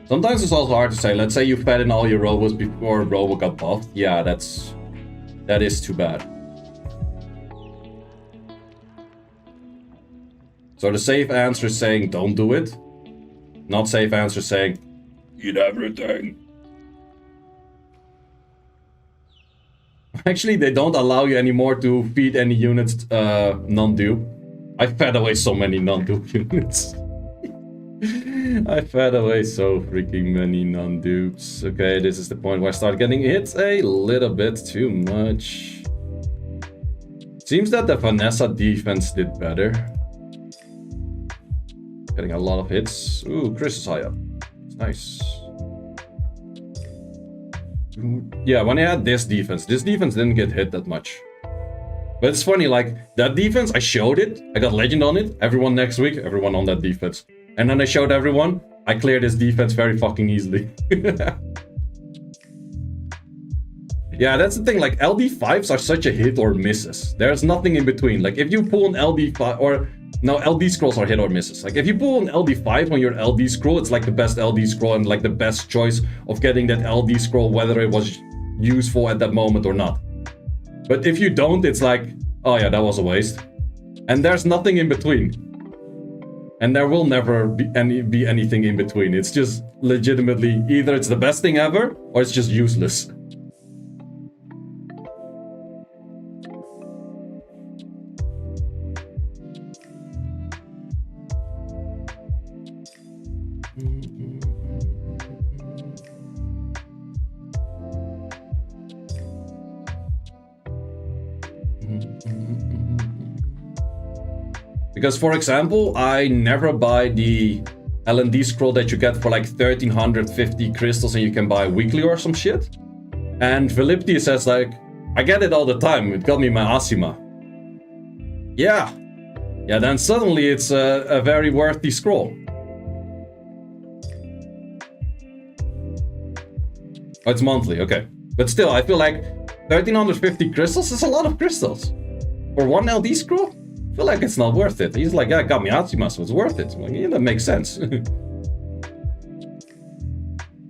Sometimes it's also hard to say. Let's say you fed in all your robos before robo got buffed. Yeah, that is too bad. So the safe answer is saying don't do it. Not safe answer saying eat everything. Actually, they don't allow you anymore to feed any units non-dupe. I fed away so many non-dupe units. I fed away so freaking many non-dupes. Okay, this is the point where I start getting hit a little bit too much. Seems that the Vanessa defense did better. Getting a lot of hits. Ooh, Chris is high up. It's nice. Yeah, when I had this defense didn't get hit that much. But it's funny, like, that defense, I showed it. I got legend on it. Everyone next week, everyone on that defense. And then I showed everyone, I cleared this defense very fucking easily. Yeah, that's the thing, like, LD5s are such a hit or misses. There's nothing in between. Like, if you pull an LD5, or, no, LD scrolls are hit or misses. Like, if you pull an LD5 on your LD scroll, it's like the best LD scroll and like the best choice of getting that LD scroll, whether it was useful at that moment or not. But if you don't, it's like, oh yeah, that was a waste. And there's nothing in between. And there will never be anything in between. It's just legitimately either it's the best thing ever or it's just useless. Because, for example, I never buy the L&D scroll that you get for like 1350 crystals and you can buy weekly or some shit. And Philipti says like, I get it all the time, it got me my Asima. Yeah. Yeah, then suddenly it's a very worthy scroll. Oh, it's monthly, okay. But still, I feel like 1350 crystals is a lot of crystals. For one LD scroll? I feel like it's not worth it. He's like, yeah, got me Atsuma, so it's worth it. I'm like, yeah, that makes sense.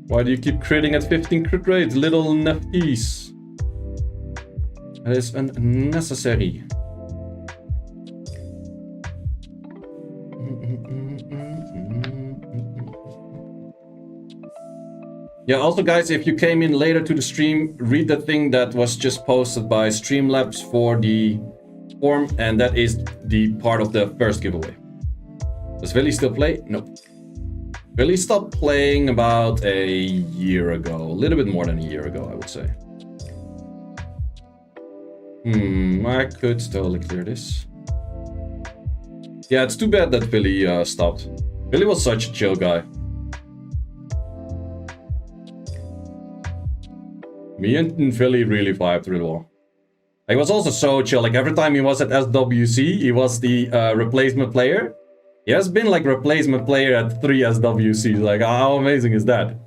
Why do you keep critting at 15 crit rate, little NFTs? It is unnecessary. Yeah, also guys, if you came in later to the stream, read the thing that was just posted by Streamlabs for the form, and that is the part of the first giveaway. Does Billy still play? Nope. Billy stopped playing about a year ago. A little bit more than a year ago, I would say. I could totally clear this. Yeah, it's too bad that Billy stopped. Billy was such a chill guy. Me and Philly really vibed really well. He was also so chill. Like every time he was at SWC, he was the replacement player. He has been like replacement player at 3 SWCs. Like how amazing is that?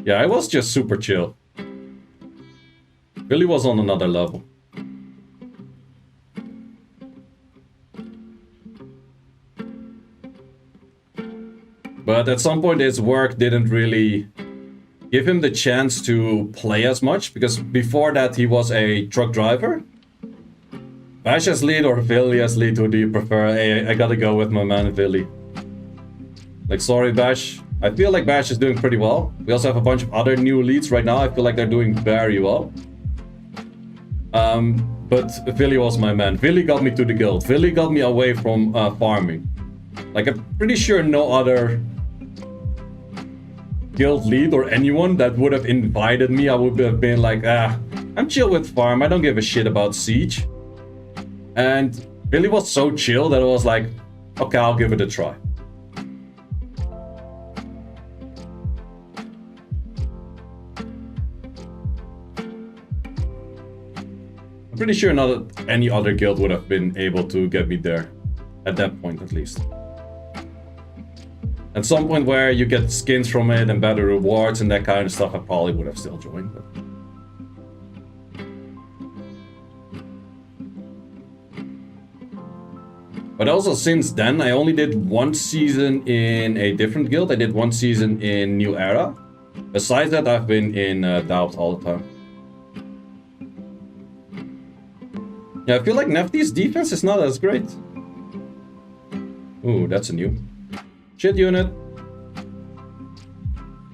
Yeah, I was just super chill. Philly was on another level. But at some point his work didn't really give him the chance to play as much, because before that he was a truck driver. Bash as lead or Philly as lead, who do you prefer? Hey, I gotta go with my man Philly. Like, sorry Bash. I feel like Bash is doing pretty well. We also have a bunch of other new leads right now. I feel like they're doing very well. But Philly was my man. Philly got me to the guild. Philly got me away from farming. Like, I'm pretty sure no other guild lead or anyone that would have invited me, I would have been like, I'm chill with farm. I don't give a shit about siege. And Billy was so chill that I was like, okay, I'll give it a try. I'm pretty sure not any other guild would have been able to get me there. At that point, at least. At some point where you get skins from it and better rewards and that kind of stuff, I probably would have still joined. But also since then, I only did one season in a different guild. I did one season in New Era. Besides that, I've been in Doubt all the time. Yeah, I feel like Nefty's defense is not as great. Ooh, that's a new. Shit unit.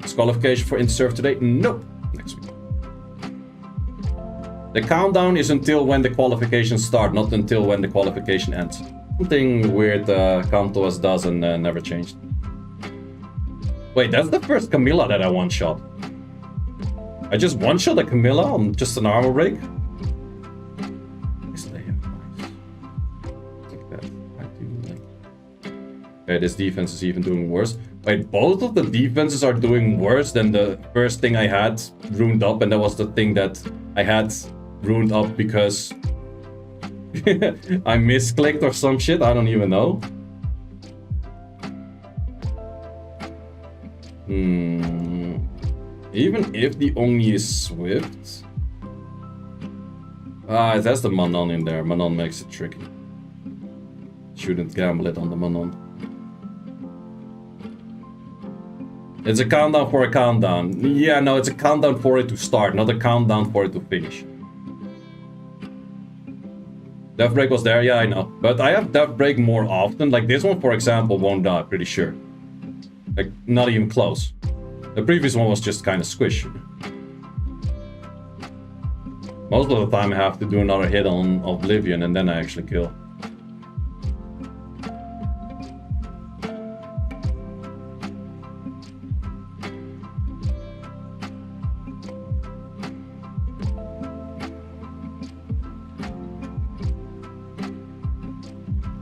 Disqualification for Interserve today? Nope. Next week. The countdown is until when the qualifications start, not until when the qualification ends. Something weird Kantos does and never changed. Wait, that's the first Camilla that I one-shot. I just one-shot a Camilla on just an armor break? Okay, this defense is even doing worse. Wait, both of the defenses are doing worse than the first thing I had ruined up, and that was the thing that I had ruined up because I misclicked or some shit, I don't even know. Even if the Oni is swift... that's the Manon in there. Manon makes it tricky. Shouldn't gamble it on the Manon. It's a countdown for a countdown. Yeah, no, it's a countdown for it to start, not a countdown for it to finish. Death Break was there, yeah, I know. But I have Death Break more often. Like this one, for example, won't die, pretty sure. Like, not even close. The previous one was just kind of squish. Most of the time I have to do another hit on Oblivion and then I actually kill.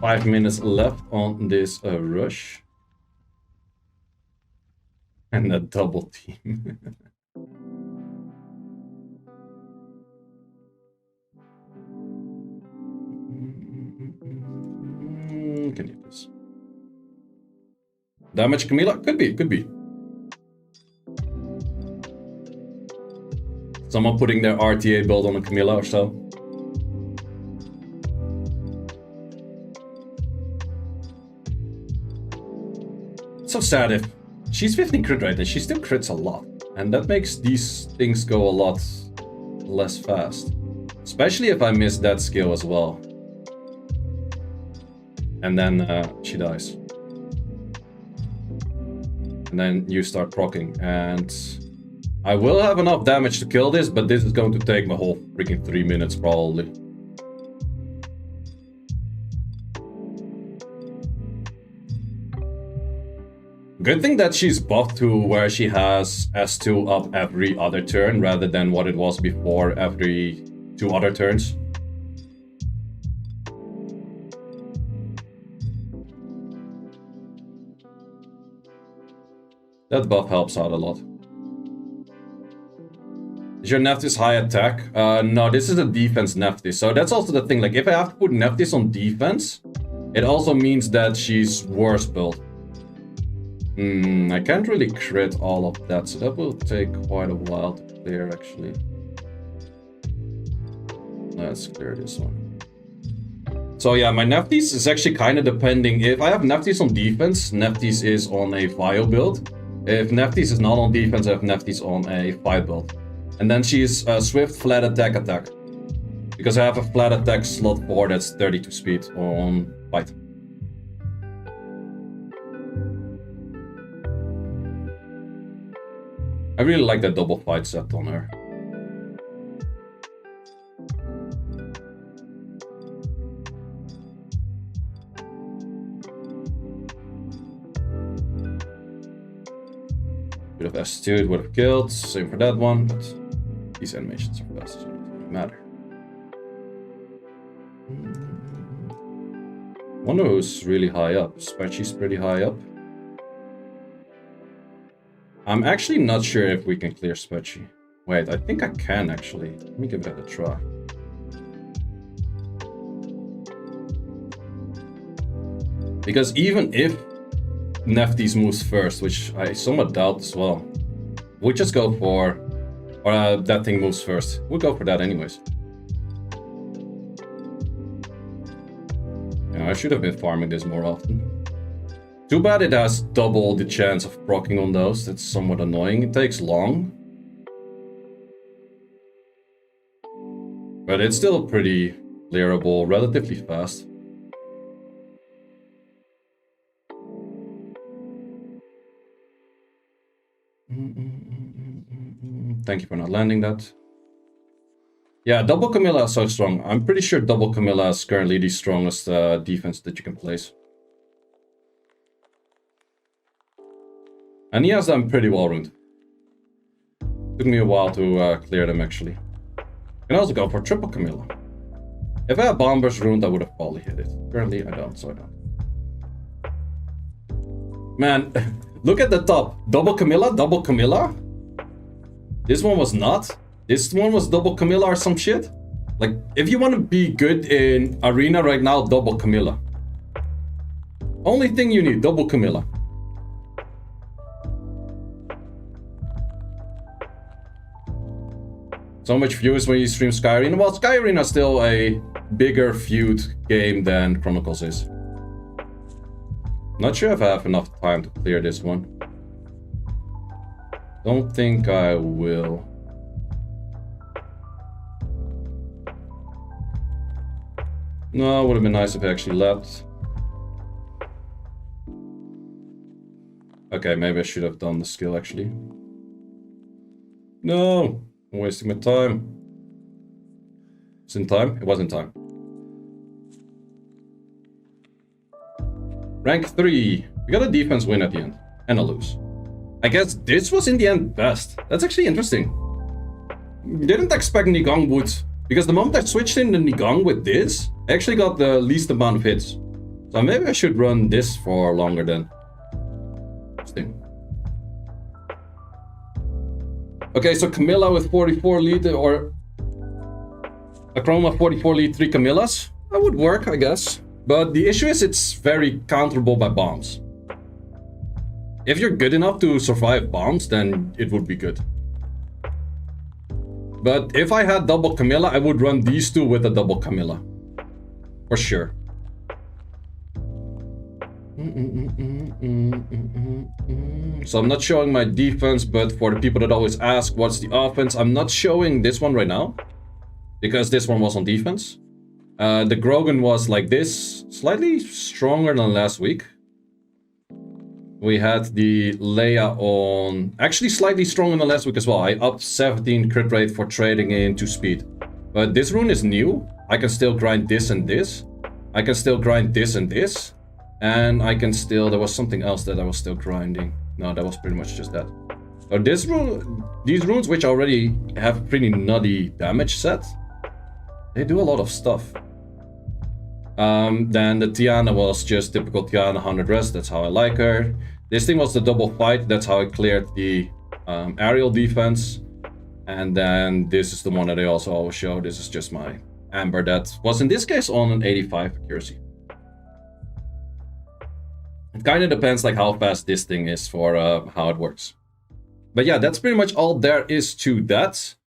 Five minutes left on this rush. And a double team. Can you this? Damage Camilla? Could be, could be. Someone putting their RTA build on a Camilla or so. So sad if she's 15 crit rate and she still crits a lot. And that makes these things go a lot less fast. Especially if I miss that skill as well. And then she dies. And then you start proccing. And I will have enough damage to kill this, but this is going to take my whole freaking 3 minutes probably. Good thing that she's buffed to where she has S2 up every other turn rather than what it was before every 2 other turns. That buff helps out a lot. Is your Nephthys high attack? No, this is a defense Nephthys. So that's also the thing. Like, if I have to put Nephthys on defense, it also means that she's worse built. I can't really crit all of that, so that will take quite a while to clear, actually. Let's clear this one. So yeah, my Nephthys is actually kind of depending. If I have Nephthys on defense, Nephthys is on a Vio build. If Nephthys is not on defense, I have Nephthys on a fight build. And then she's swift, flat attack. Because I have a flat attack slot 4 that's 32 speed on fight. I really like that double fight set on her. Bit of S2, it would have killed. Same for that one, but these animations are fast, so it doesn't matter. Wonder who's really high up. Spreadsheet's pretty high up. I'm actually not sure if we can clear Spreadsheet. Wait, I think I can actually. Let me give that a try. Because even if Nephthys moves first, which I somewhat doubt as well, we'll just go for... Or that thing moves first. We'll go for that anyways. Yeah, I should have been farming this more often. Too bad it has double the chance of proccing on those. That's somewhat annoying. It takes long. But it's still pretty clearable, relatively fast. Thank you for not landing that. Yeah, double Camilla is so strong. I'm pretty sure double Camilla is currently the strongest defense that you can place. And he has them pretty well ruined. Took me a while to clear them actually. Can also go for triple Camilla. If I had Bombers ruined, I would have probably hit it. Currently I don't, so I don't. Man, look at the top. Double Camilla, double Camilla. This one was not. This one was double Camilla or some shit. Like, if you want to be good in Arena right now, double Camilla. Only thing you need, double Camilla. So much views when you stream Sky Arena. Well, Sky Arena is still a bigger feud game than Chronicles is. Not sure if I have enough time to clear this one. Don't think I will. No, it would have been nice if I actually left. Okay, maybe I should have done the skill actually. No! I'm wasting my time. It's in time? It was in time. Rank 3. We got a defense win at the end. And a lose. I guess this was in the end best. That's actually interesting. Didn't expect Nigong would. Because the moment I switched in the Nigong with this, I actually got the least amount of hits. So maybe I should run this for longer then. Interesting. Okay, so Camilla with 44 lead, or a Chroma 44 lead, 3 Camillas. That would work, I guess. But the issue is it's very counterable by bombs. If you're good enough to survive bombs, then it would be good. But if I had double Camilla, I would run these two with a double Camilla. For sure. So I'm not showing my defense, but for the people that always ask what's the offense, I'm not showing this one right now because this one was on defense. The Grogan was like this, slightly stronger than last week. We had the Leia on, actually slightly stronger than last week as well. I upped 17 crit rate for trading into speed. But this rune is new. I can still grind this and this. I can still grind this and this. And I can still, there was something else that I was still grinding. No, that was pretty much just that. So this rune, these runes which already have pretty nutty damage set, they do a lot of stuff. Then the Tiana was just typical Tiana 100 rest, that's how I like her. This thing was the double fight, that's how I cleared the aerial defense. And then this is the one that I also always show. This is just my Amber that was in this case on an 85 accuracy. It kind of depends like how fast this thing is for how it works. But yeah, that's pretty much all there is to that.